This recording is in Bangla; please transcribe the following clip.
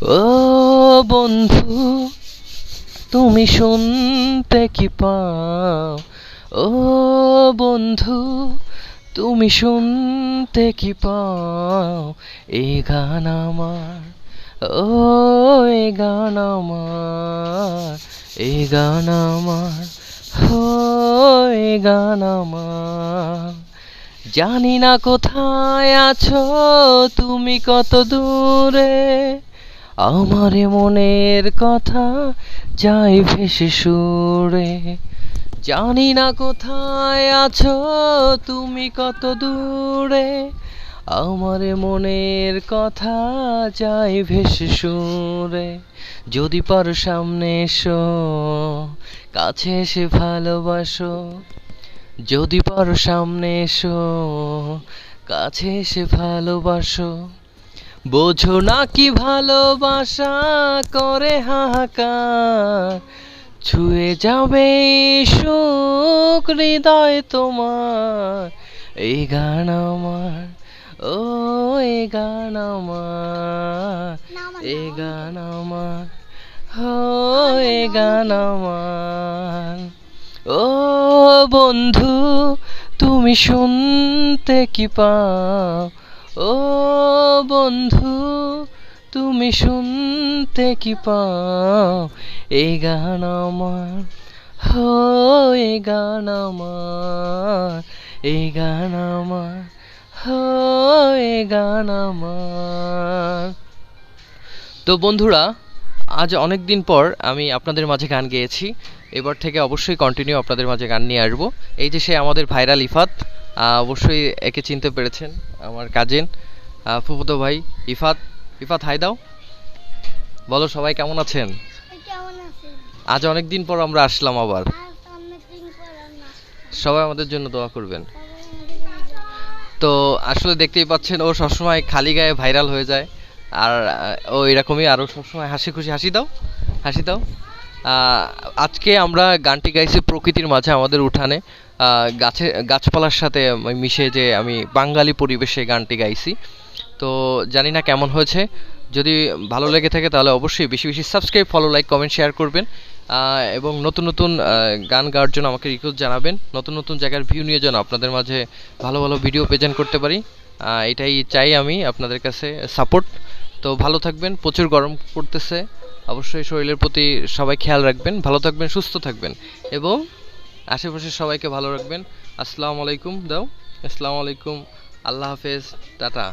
ও বন্ধু, তুমি শুনতে কি পাও? ও বন্ধু, তুমি শুনতে কি পাও? এই গান আমার, ও এই গান আমার, এই গান আমার, ও এই গান আমার। জানি না কোথায় আছো তুমি, কত দূরে, আমার মনের কথা যাই ভেসে সুরে। জানি না কোথায় আছো তুমি, কত দূরে, আমার মনের কথা যাই ভেসে সুরে। যদি পারো সামনে এসো, কাছে এসে ভালোবাসো। যদি পারো সামনে এসো, কাছে এসে ভালোবাসো। বোঝো না কি ভালোবাসা করে হাহাকার, ছুঁয়ে যাবে সুখ হৃদয় তোমার। এই গান আমার, ও এই গান আমার, এই গান আমার, ও এই গান আমার। ও বন্ধু, তুমি শুনতে কি পাও? ও বন্ধু, তুমি শুনতে কি পাও? এই গান আমার, ও এই গান আমার, এই গান আমার, ও এই গান আমার। তো বন্ধুরা, আজ অনেক দিন পর আমি আপনাদের মাঝে গান গেয়েছি। এবার থেকে অবশ্যই কন্টিনিউ আপনাদের মাঝে গান নিয়ে আসবো। এই যে সে আমাদের ভাইরাল ইফাত, অবশ্যই একে চিনতে পেরেছেন, আমার কাজিন ফুফুতো ভাই ইফাত। ইফাত হাই দাও, বলো সবাই কেমন আছেন? আজ অনেক দিন পর আমরা আসলাম আবার, সবাই আমাদের জন্য দোয়া করবেন। তো আসলে দেখতেই পাচ্ছেন, ও সবসময় খালি গায়ে ভাইরাল হয়ে যায়। আর ও এরকমই, আরও সবসময় হাসি খুশি, হাসি দাও, হাসি দাও। আহ, আজকে আমরা গানটি গাইছি প্রকৃতির মাঝে, আমাদের উঠানে গাছে গাছপালার সাথে মিশে, যে আমি বাঙালি পরিবেশে গানটি গাইছি। তো জানি না কেমন হয়েছে। যদি ভালো লেগে থাকে তাহলে অবশ্যই বেশি বেশি subscribe, follow, like, comment, share করবেন। এবং নতুন নতুন গান গাওয়ার জন্য আমাকে রিকোয়েস্ট জানাবেন। নতুন নতুন জায়গার ভিউ নিয়ে যেন আপনাদের মাঝে ভালো ভালো ভিডিও প্রেজেন্ট করতে পারি, এটাই চাই আমি আপনাদের কাছে সাপোর্ট। তো ভালো থাকবেন, প্রচুর গরম পড়তেছে, অবশ্যই শরীরের প্রতি সবাই খেয়াল রাখবেন, ভালো থাকবেন, সুস্থ থাকবেন এবং আশেপাশের সবাইকে ভালো রাখবেন। আসসালামু আলাইকুম দাও, আসসালামু আলাইকুম, আল্লাহ হাফেজ, টাটা।